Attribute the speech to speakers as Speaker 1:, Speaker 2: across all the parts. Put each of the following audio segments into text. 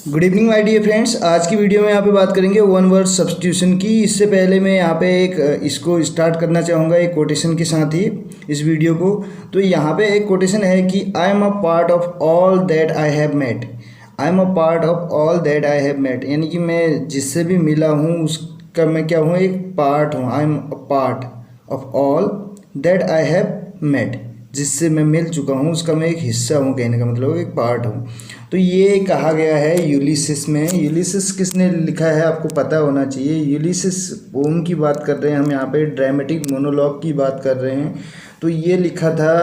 Speaker 1: Good evening my dear friends. आज की video में यहाँ पे बात करेंगे वन वर्ड सब्स्टिट्यूशन की। इससे पहले मैं यहाँ पे इसको स्टार्ट करना चाहूँगा एक कोटेशन के साथ ही इस वीडियो को। तो यहाँ पे एक कोटेशन है कि I am a part of all that I have met. I am a part of all that I have met, यानी कि मैं जिससे भी मिला हूँ उसका मैं क्या हूँ, एक पार्ट हूँ। I am a part of all that I have met, जिससे मैं मिल चुका हूँ उसका मैं एक हिस्सा हूँ, कहने का मतलब एक पार्ट हूँ। तो ये कहा गया है यूलिसिस में। यूलिसिस किसने लिखा है आपको पता होना चाहिए। यूलिसिस पोम की बात कर रहे हैं हम, यहाँ पे ड्रामेटिक मोनोलॉग की बात कर रहे हैं। तो ये लिखा था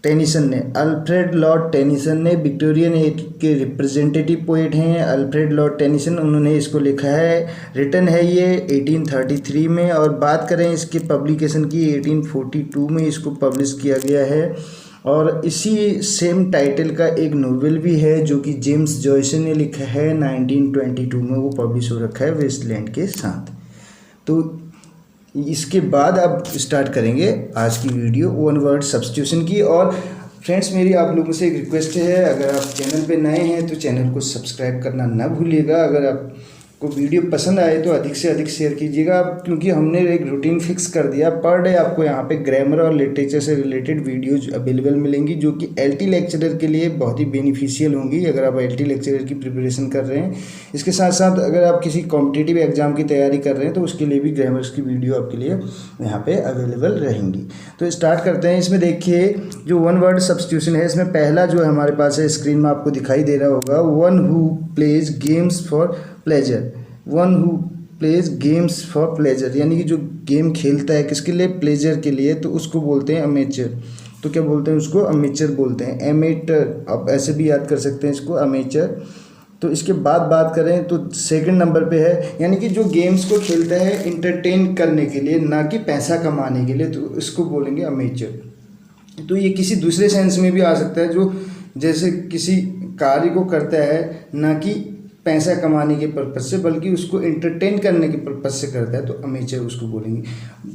Speaker 1: टेनिसन ने, अल्फ्रेड लॉर्ड टेनिसन ने। विक्टोरियन एज के रिप्रेजेंटेटिव पोइट हैं अल्फ्रेड लॉर्ड टेनिसन, उन्होंने इसको लिखा है। रिटन है ये 1833 में, और बात करें इसके पब्लिकेशन की 1842 में इसको पब्लिश किया गया है। और इसी सेम टाइटल का एक नोवेल भी है जो कि जेम्स जॉयस ने लिखा है 1922 में, वो पब्लिश हो रखा है वेस्टलैंड के साथ। तो इसके बाद अब स्टार्ट करेंगे आज की वीडियो वन वर्ड सब्स्टिट्यूशन की। और फ्रेंड्स, मेरी आप लोगों से एक रिक्वेस्ट है, अगर आप चैनल पे नए हैं तो चैनल को सब्सक्राइब करना ना भूलिएगा। अगर आपको वीडियो पसंद आए तो अधिक से अधिक शेयर कीजिएगा, क्योंकि हमने एक रूटीन फिक्स कर दिया। पर डे आपको यहाँ पे ग्रामर और लिटरेचर से रिलेटेड वीडियोज अवेलेबल मिलेंगी, जो कि एलटी लेक्चरर के लिए बहुत ही बेनिफिशियल होंगी अगर आप एलटी लेक्चरर की प्रिपरेशन कर रहे हैं। इसके साथ साथ अगर आप किसी कॉम्पिटिटिव एग्जाम की तैयारी कर रहे हैं तो उसके लिए भी ग्रामर्स की वीडियो आपके लिए यहाँ पे अवेलेबल रहेंगी। तो स्टार्ट करते हैं। इसमें देखिए जो वन वर्ड सब्स्टिट्यूशन है, इसमें पहला जो हमारे पास है स्क्रीन में आपको दिखाई दे रहा होगा, one who plays games for pleasure. One who plays games for pleasure, यानी कि जो गेम खेलता है किसके लिए, प्लेजर के लिए, तो उसको बोलते हैं अमेचर। तो क्या बोलते हैं उसको, अमेचर बोलते हैं, एमेटर। आप ऐसे भी याद कर सकते हैं इसको, अमेचर। तो इसके बाद बात करें तो सेकंड नंबर पे है, यानी कि जो गेम्स को खेलता है इंटरटेन करने के लिए, ना कि पैसा कमाने के लिए, तो इसको बोलेंगे अमेचर। तो ये किसी दूसरे सेंस में भी आ सकता है, जो जैसे किसी कार्य को करता है ना कि पैसा कमाने के पर्पज से, बल्कि उसको एंटरटेन करने के पर्पज से करता है, तो अमेचर उसको बोलेंगे।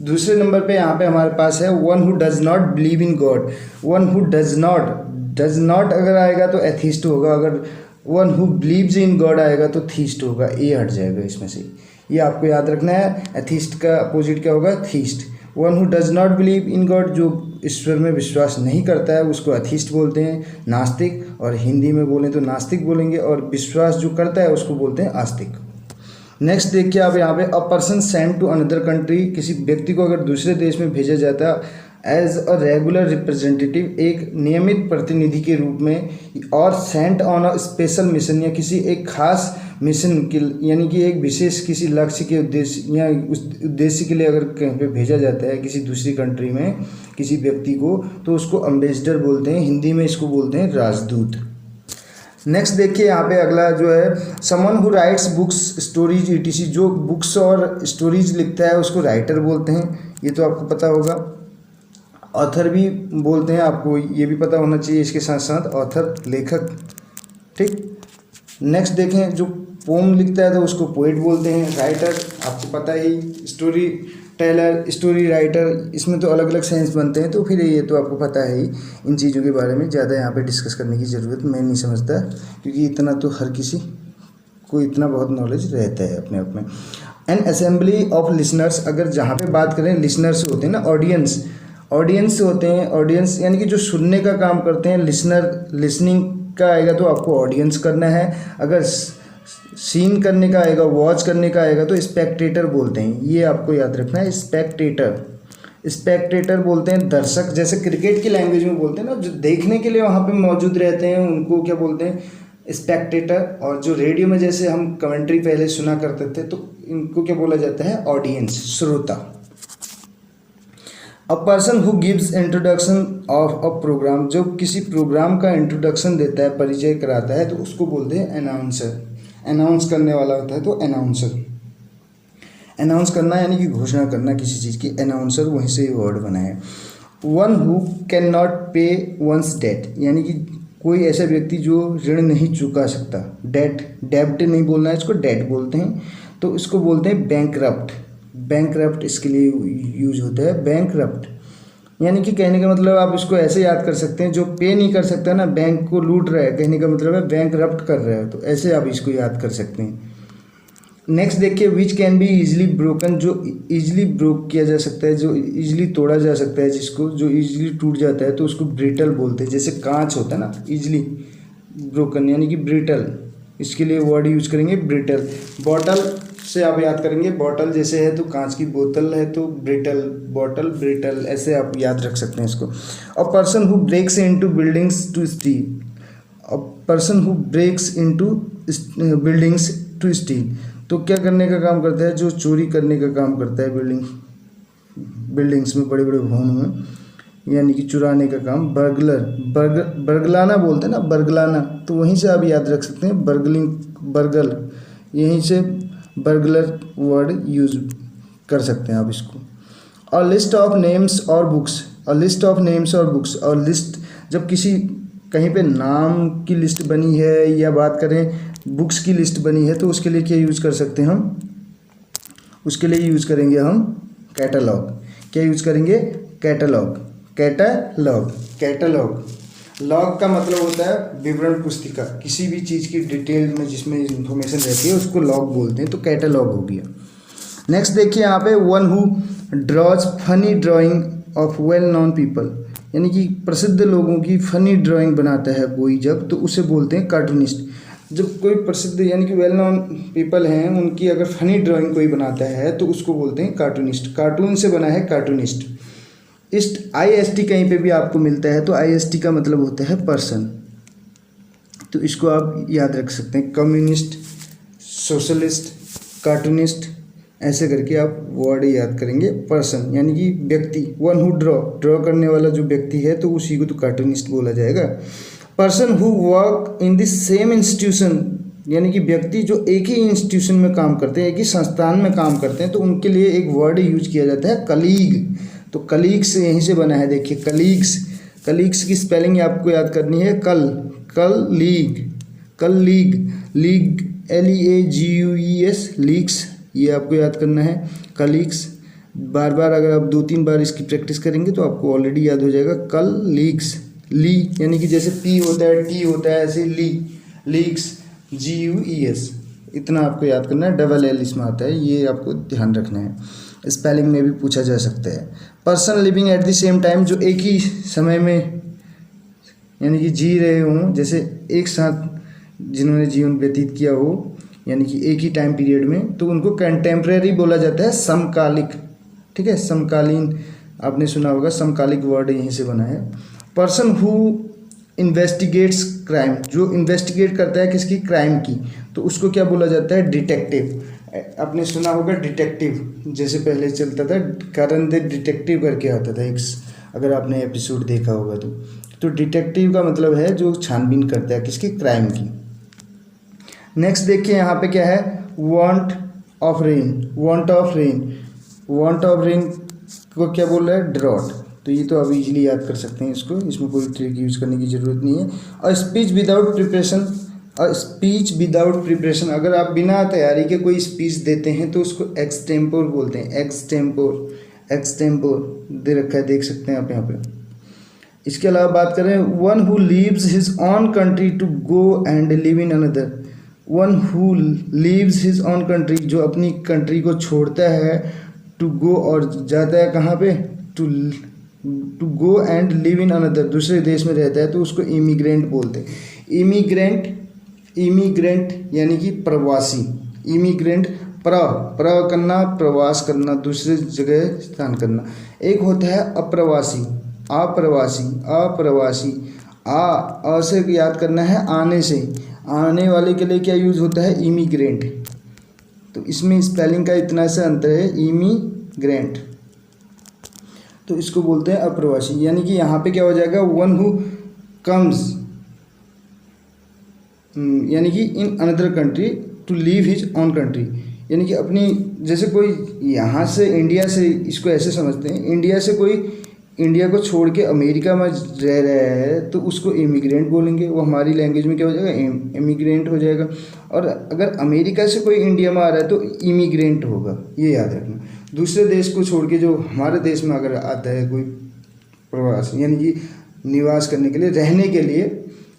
Speaker 1: दूसरे नंबर पे यहाँ पे हमारे पास है one who does not believe in God. One who does not अगर आएगा तो एथिस्ट होगा, अगर one who believes in God आएगा तो थीस्ट होगा। ये हट जाएगा इसमें से, ये आपको याद रखना है। एथिस्ट का अपोजिट क्या होगा, theist. One who does not believe in God, जो ईश्वर में विश्वास नहीं करता है, उसको अथिस्ट बोलते हैं, नास्तिक। और हिंदी में बोलें तो नास्तिक बोलेंगे, और विश्वास जो करता है उसको बोलते हैं आस्तिक। नेक्स्ट देखिए आप यहाँ पे, a person sent to another country, किसी व्यक्ति को अगर दूसरे देश में भेजा जाता है एज अ रेगुलर रिप्रेजेंटेटिव, एक नियमित प्रतिनिधि के रूप में, और Saint on a special mission, या किसी एक खास मिशन के, यानी कि एक विशेष किसी लक्ष्य के उद्देश्य या उस उद्देश्य के लिए अगर कहीं पे भेजा जाता है किसी दूसरी कंट्री में किसी व्यक्ति को, तो उसको अम्बेसडर बोलते हैं। हिंदी में इसको बोलते हैं राजदूत। नेक्स्ट देखिए यहाँ पे अगला जो है, someone who writes books stories etc, जो बुक्स और स्टोरीज लिखता है उसको राइटर बोलते हैं, ये तो आपको पता होगा। ऑथर भी बोलते हैं, आपको ये भी पता होना चाहिए। इसके साथ साथ ऑथर, लेखक, ठीक। नेक्स्ट देखें, जो पोम लिखता है तो उसको पोएट बोलते हैं। राइटर आपको पता ही, स्टोरी टेलर, स्टोरी राइटर, इसमें तो अलग अलग सेंस बनते हैं, तो फिर ये तो आपको पता है ही। इन चीज़ों के बारे में ज़्यादा यहाँ पे डिस्कस करने की ज़रूरत मैं नहीं समझता, क्योंकि इतना तो हर किसी को इतना बहुत नॉलेज रहता है अपने आप में। एन असेंबली ऑफ लिसनर्स, अगर जहाँ पे बात करें लिसनर्स होते हैं ना, ऑडियंस होते हैं। ऑडियंस यानी कि जो सुनने का काम करते हैं, लिसनर, लिसनिंग का आएगा तो आपको ऑडियंस करना है। अगर सीन करने का आएगा, वॉच करने का आएगा, तो स्पेक्टेटर बोलते हैं। ये आपको याद रखना है, स्पेक्टेटर बोलते हैं दर्शक। जैसे क्रिकेट की लैंग्वेज में बोलते हैं ना, जो देखने के लिए वहाँ पे मौजूद रहते हैं उनको क्या बोलते हैं, स्पेक्टेटर। और जो रेडियो में जैसे हम कमेंट्री पहले सुना करते थे, तो इनको क्या बोला जाता है, ऑडियंस, श्रोता। A person who gives introduction of a programme, जो किसी प्रोग्राम का इंट्रोडक्शन देता है, परिचय कराता है, तो उसको बोलते हैं अनाउंसर। अनाउंस करने वाला होता है तो अनाउंसर। अनाउंस करना यानी कि घोषणा करना किसी चीज़ की, अनाउंसर, वहीं से ये वर्ड बना है। वन हु कैन नॉट पे वंस डेट, यानी कि कोई ऐसा व्यक्ति जो ऋण नहीं चुका सकता। डेब्ट नहीं बोलना है इसको, डेट बोलते हैं, तो इसको बोलते हैं बैंकरप्ट। बैंकरप्ट इसके लिए यूज होता है, बैंकरप्ट। यानी कि कहने का मतलब आप इसको ऐसे याद कर सकते हैं, जो पे नहीं कर सकता ना, बैंक को लूट रहा है, कहने का मतलब है बैंक रप्ट कर रहा है, तो ऐसे आप इसको याद कर सकते हैं। नेक्स्ट देखिए, which can be easily broken, जो इजीली ब्रोक किया जा सकता है, जो इजीली तोड़ा जा सकता है, जिसको जो इजीली टूट जाता है तो उसको ब्रिटल बोलते हैं। जैसे कांच होता है ना, इजीली ब्रोकन यानी कि ब्रिटल, इसके लिए वर्ड यूज करेंगे ब्रिटल। बॉटल से आप याद करेंगे, बॉटल जैसे है तो कांच की बोतल है तो ब्रिटल, बॉटल ब्रिटल, ऐसे आप याद रख सकते हैं इसको। A person who breaks into buildings to steal, a person who breaks into buildings to steal, तो क्या करने का काम करता है, जो चोरी करने का काम करता है बिल्डिंग्स में, बड़े बड़े भवनों में, यानी कि चुराने का काम। बर्गलर, बर्गलाना बोलते हैं ना, बर्गलाना, तो वहीं से आप याद रख सकते हैं बर्गलिंग, बर्गल, यहीं से बर्गलर वर्ड यूज कर सकते हैं आप इसको। अ लिस्ट ऑफ नेम्स और books, a list of names और बुक्स, और लिस्ट जब किसी कहीं पे नाम की लिस्ट बनी है या बात करें बुक्स की लिस्ट बनी है तो उसके लिए क्या यूज़ कर सकते हैं हम, उसके लिए यूज़ करेंगे हम कैटलॉग। क्या यूज़ करेंगे, कैटलॉग, कैटलॉग, कैटलॉग। लॉग का मतलब होता है विवरण पुस्तिका, किसी भी चीज़ की डिटेल में जिसमें इंफॉर्मेशन रहती है उसको लॉग बोलते हैं, तो कैटलॉग हो गया। नेक्स्ट देखिए यहाँ पे, one who draws funny drying of well known people, यानी कि प्रसिद्ध लोगों की फनी ड्राइंग बनाता है कोई जब, तो उसे बोलते हैं कार्टूनिस्ट। जब कोई प्रसिद्ध यानी कि वेल नोन पीपल हैं उनकी अगर फनी ड्राइंग कोई बनाता है तो उसको बोलते हैं कार्टूनिस्ट। कार्टून से बना है कार्टूनिस्ट। इस्ट IST कहीं पे भी आपको मिलता है तो IST का मतलब होता है पर्सन, तो इसको आप याद रख सकते हैं, कम्युनिस्ट, सोशलिस्ट, कार्टूनिस्ट, ऐसे करके आप वर्ड याद करेंगे। पर्सन यानी कि व्यक्ति, वन हु ड्रॉ करने वाला जो व्यक्ति है तो उसी को तो कार्टूनिस्ट बोला जाएगा। Person who work in the same institution, यानी कि व्यक्ति जो एक ही इंस्टीट्यूशन में काम करते हैं, एक ही संस्थान में काम करते हैं, तो उनके लिए एक वर्ड यूज किया जाता है कलीग। तो कलीग्स यहीं से बना है, देखिए कलीग्स, कलीग्स की स्पेलिंग आपको याद करनी है, कल लीग, कल लीग, लीग LEAGUES, लीग्स, ये आपको याद करना है कलीग्स। बार बार अगर आप 2-3 बार इसकी प्रैक्टिस करेंगे तो आपको ऑलरेडी याद हो जाएगा। कल लीग्स, ली यानी कि जैसे P होता है T होता है, ऐसे लीग्स GUES, इतना आपको याद करना है। डबल L इसमें आता है, ये आपको ध्यान रखना है, स्पेलिंग में भी पूछा जा सकता है। Person living at the same time, जो एक ही समय में यानी कि जी रहे हों, जैसे एक साथ जिन्होंने जीवन व्यतीत किया हो, यानी कि एक ही टाइम पीरियड में, तो उनको कंटेम्प्रेरी बोला जाता है, समकालिक। ठीक है, समकालीन आपने सुना होगा, समकालिक वर्ड यहीं से बना है। पर्सन हु इन्वेस्टिगेट्स क्राइम, जो इन्वेस्टिगेट करता है किसकी, क्राइम की, तो उसको क्या बोला जाता है, डिटेक्टिव। आपने सुना होगा डिटेक्टिव, जैसे पहले चलता था करण द डिटेक्टिव करके आता था एक, अगर आपने एपिसोड देखा होगा तो डिटेक्टिव का मतलब है जो छानबीन करता है किसकी, क्राइम की। नेक्स्ट देखिए यहाँ पे क्या है, want of rain, want of rain, want of rain को क्या बोल रहा है, ड्रॉट, तो ये तो आप इजीली याद कर सकते हैं इसको, इसमें कोई ट्रिक यूज़ करने की ज़रूरत नहीं है। और स्पीच विदाउट प्रिपरेशन, और स्पीच विदाउट प्रिपरेशन, अगर आप बिना तैयारी के कोई स्पीच देते हैं तो उसको एक्सटेम्पोर बोलते हैं, एक्सटेम्पोर, एक्सटेम्पोर दे रखा है, देख सकते हैं आप यहाँ पे। इसके अलावा बात करें, one who leaves his own country to go and live in another, one who leaves his own country, जो अपनी कंट्री को छोड़ता है, टू गो और जाता है कहाँ पे, to go and live in another, दूसरे देश में रहता है, तो उसको इमिग्रेंट बोलते हैं। इमिग्रेंट, इमिग्रेंट यानी कि प्रवासी, इमिग्रेंट, प्र करना, प्रवास करना, दूसरे जगह स्थान करना। एक होता है अप्रवासी, अप्रवासी, अप्रवासी, आ से याद करना है आने से, आने वाले के लिए क्या यूज़ होता है, इमिग्रेंट। तो इसमें स्पेलिंग का इतना सा अंतर है, इमिग्रेंट, तो इसको बोलते हैं अप्रवासी। यानी कि यहाँ पे क्या हो जाएगा, वन हु कम्स, यानी कि in another country to leave his own country, यानी कि अपनी, जैसे कोई यहाँ से इंडिया से, इसको ऐसे समझते हैं, इंडिया से कोई इंडिया को छोड़ के अमेरिका में रह रहा है तो उसको इमिग्रेंट बोलेंगे, वो हमारी लैंग्वेज में क्या हो जाएगा, इमिग्रेंट हो जाएगा। और अगर अमेरिका से कोई इंडिया में आ रहा है तो इमिग्रेंट होगा, ये याद रखना। दूसरे देश को छोड़ के जो हमारे देश में अगर आता है कोई प्रवासी यानी कि निवास करने के लिए, रहने के लिए,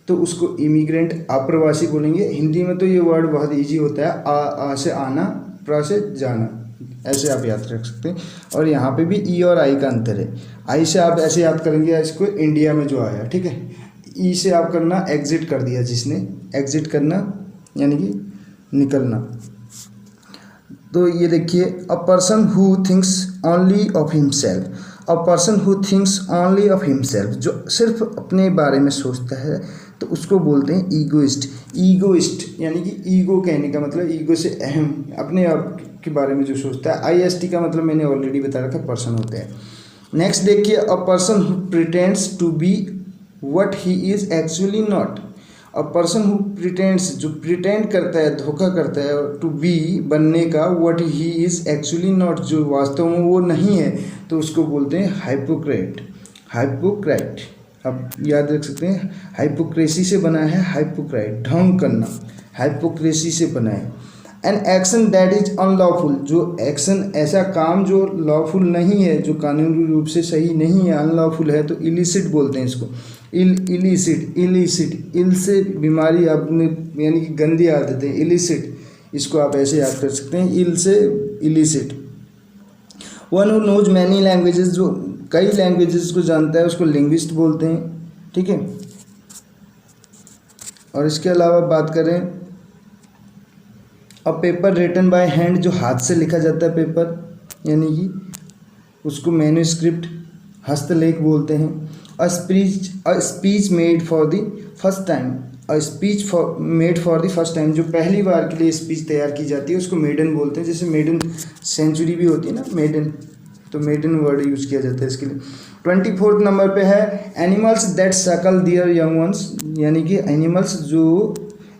Speaker 1: तो उसको इमिग्रेंट अप्रवासी बोलेंगे। हिंदी में तो ये वर्ड बहुत इजी होता है, आ से आना, प्र से जाना, ऐसे आप याद रख सकते हैं। और यहाँ पे भी ई और आई का अंतर है। आई से आप ऐसे याद करेंगे इसको, इंडिया में जो आया, ठीक है। ई से आप करना एग्जिट कर दिया, जिसने एग्जिट करना यानी कि निकलना। तो ये देखिए, a person who thinks only of himself, a person who thinks only of himself, जो सिर्फ अपने बारे में सोचता है तो उसको बोलते हैं ईगोइस्ट। ईगोइस्ट यानी कि ईगो कहने का मतलब ईगो से अहम, अपने आप के बारे में जो सोचता है। आईएसटी का मतलब मैंने ऑलरेडी बता रखा, पर्सन होते हैं। नेक्स्ट देखिए, a person who pretends to be what he is actually not. A person who pretends, जो प्रिटेंड करता है, धोखा करता है, टू बी बनने का, what he is actually not, जो वास्तव में वो नहीं है, तो उसको बोलते हैं हाइपोक्रेट। हाइपोक्रेट आप याद रख सकते हैं, हाइपोक्रेसी से बना है हाइपोक्राइट, ढोंग करना, हाइपोक्रेसी से बना है। An action that is unlawful, जो एक्शन, ऐसा काम जो लॉफुल नहीं है, जो कानूनी रूप से सही नहीं है, अनलॉफुल है, तो इलिसिट बोलते हैं इसको। इलिसिट, इलिसिट, इल से बीमारी आपने यानी कि गंदी आदतें, इलिसिट, इसको आप ऐसे याद कर सकते हैं, इल से illicit. One who knows many languages, जो कई लैंग्वेजेस को जानता है उसको लिंग्विस्ट बोलते हैं, ठीक है। और इसके अलावा बात करें, a paper written by hand, जो हाथ से लिखा जाता है पेपर, यानी कि उसको मैन्युस्क्रिप्ट, हस्तलेख बोलते हैं। A speech made for the first time, a speech made for the first time, जो पहली बार के लिए स्पीच तैयार की जाती है उसको मेडन बोलते हैं। जैसे मेडन सेंचुरी भी होती है ना, मेडन, तो मेडन वर्ड यूज़ किया जाता है इसके लिए। 24 नंबर पे है, एनिमल्स दैट सकल दियर यंग वंस, यानी कि एनिमल्स जो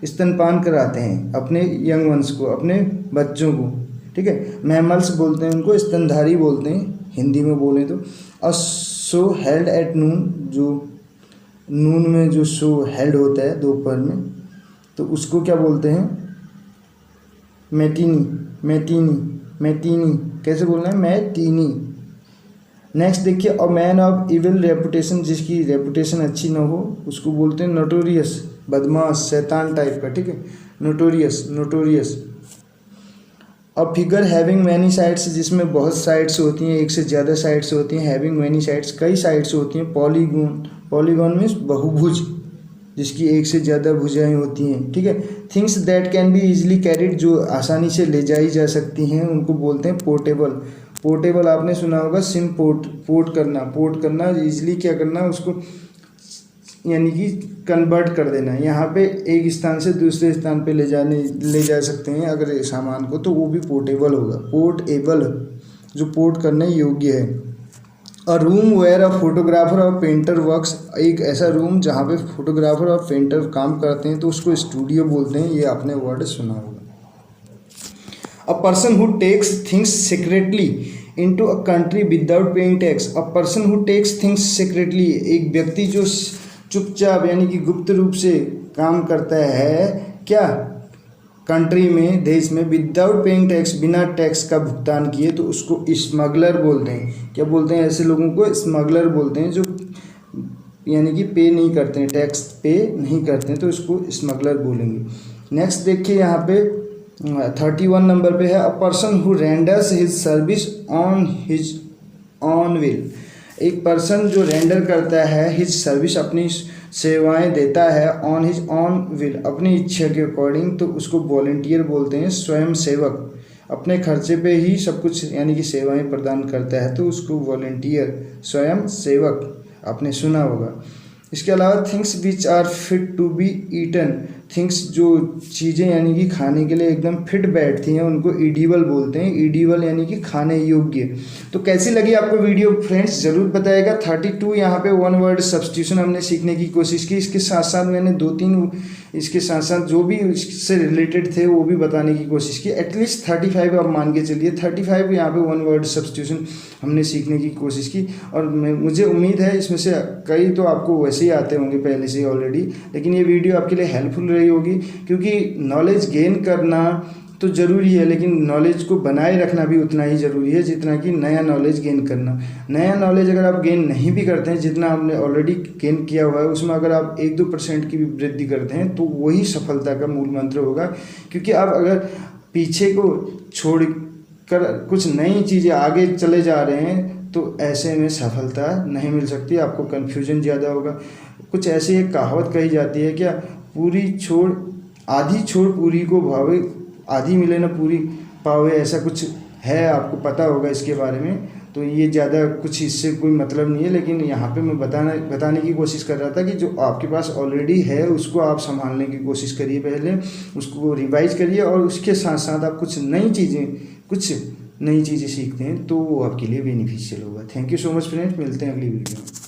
Speaker 1: स्तनपान कराते हैं अपने यंग वंस को, अपने बच्चों को, ठीक है। मैमल्स बोलते हैं उनको, स्तनधारी बोलते हैं हिंदी में बोलें तो। A show held at noon, जो नून में जो शो हेल्ड होता है दोपहर में, तो उसको क्या बोलते हैं, मैटिनी, मैटिनी, मैटिनी, कैसे बोलना है, मैटिनी। नेक्स्ट देखिए, a man of evil reputation, जिसकी रेपुटेशन अच्छी ना हो उसको बोलते हैं नोटोरियस, बदमाश, शैतान टाइप का, ठीक है, notorious, notorious. A figure having many sides, जिसमें बहुत साइड्स होती हैं, एक से ज़्यादा साइड्स होती हैं, हैविंग मैनी साइड्स, कई साइड्स होती हैं। पॉलीगॉन, पॉलीगॉन मीन्स बहुभुज, जिसकी एक से ज़्यादा भुजाएं होती हैं, ठीक है। Things that can be easily carried, जो आसानी से ले जाई जा सकती हैं, उनको बोलते हैं पोर्टेबल। पोर्टेबल आपने सुना होगा, सिम पोर्ट, पोर्ट करना, पोर्ट करना, इजीली क्या करना, उसको यानी कि कन्वर्ट कर देना। यहाँ पे एक स्थान से दूसरे स्थान पे ले जा सकते हैं अगर सामान को, तो वो भी पोर्टेबल होगा। पोर्टेबल, जो पोर्ट करने योग्य है। A room where a photographer और पेंटर वर्क्स, एक ऐसा रूम जहाँ पे फोटोग्राफर और पेंटर काम करते हैं तो उसको स्टूडियो बोलते हैं। ये आपने वर्ड सुना होगा। A person who takes things secretly into a country without paying tax, a person who takes things secretly, एक व्यक्ति जो चुपचाप यानी कि गुप्त रूप से काम करता है क्या, कंट्री में, देश में, विदाउट पेइंग टैक्स, बिना टैक्स का भुगतान किए, तो उसको स्मगलर बोलते हैं। क्या बोलते हैं ऐसे लोगों को, स्मगलर बोलते हैं, जो यानी कि पे नहीं करते हैं, टैक्स पे नहीं करते हैं, तो उसको स्मगलर बोलेंगे। नेक्स्ट देखिए, यहाँ पे 31 नंबर पे है, अ person who renders his service on his on will, एक पर्सन जो रेंडर करता है हिज सर्विस, अपनी सेवाएं देता है, ऑन हिज ऑन विल, अपनी इच्छा के अकॉर्डिंग, तो उसको वॉलंटियर बोलते हैं, स्वयं सेवक। अपने खर्चे पे ही सब कुछ यानी कि सेवाएं प्रदान करता है, तो उसको वॉलंटियर, स्वयं सेवक, आपने सुना होगा। इसके अलावा things which are fit to be eaten, things जो चीज़ें यानी कि खाने के लिए एकदम फिट बैठती हैं, उनको ईडिबल बोलते हैं। ईडिबल यानी कि खाने योग्य। तो कैसी लगी आपको वीडियो फ्रेंड्स, ज़रूर बताइएगा। 32 यहाँ पे वन वर्ड सब्स्टिट्यूशन हमने सीखने की कोशिश की। इसके साथ साथ मैंने 2-3 इसके साथ साथ जो भी इससे रिलेटेड थे वो भी बताने की कोशिश की। एटलीस्ट 35 आप मान के चलिए, 35 यहाँ पे वन वर्ड सब्स्टिट्यूशन हमने सीखने की कोशिश की। और मुझे उम्मीद है इसमें से कई तो आपको वैसे ही आते होंगे पहले से ऑलरेडी, लेकिन ये वीडियो आपके लिए हेल्पफुल रही होगी, क्योंकि नॉलेज गेन करना तो ज़रूरी है, लेकिन नॉलेज को बनाए रखना भी उतना ही ज़रूरी है जितना कि नया नॉलेज गेन करना। नया नॉलेज अगर आप गेन नहीं भी करते हैं, जितना आपने ऑलरेडी गेन किया हुआ है उसमें अगर आप 1-2% की भी वृद्धि करते हैं तो वही सफलता का मूल मंत्र होगा। क्योंकि आप अगर पीछे को छोड़ कर कुछ नई चीज़ें आगे चले जा रहे हैं तो ऐसे में सफलता नहीं मिल सकती, आपको कन्फ्यूजन ज़्यादा होगा। कुछ ऐसी एक कहावत कही जाती है क्या, आधी छोड़ पूरी को भावे, आधी मिले ना पूरी पावे, ऐसा कुछ है, आपको पता होगा इसके बारे में। तो ये ज़्यादा कुछ इससे कोई मतलब नहीं है, लेकिन यहाँ पे मैं बताने की कोशिश कर रहा था कि जो आपके पास ऑलरेडी है उसको आप संभालने की कोशिश करिए, पहले उसको रिवाइज करिए और उसके साथ साथ आप कुछ नई चीज़ें सीखते हैं तो वो आपके लिए बेनिफिशियल होगा। Thank you so much friends, मिलते हैं अगली वीडियो में।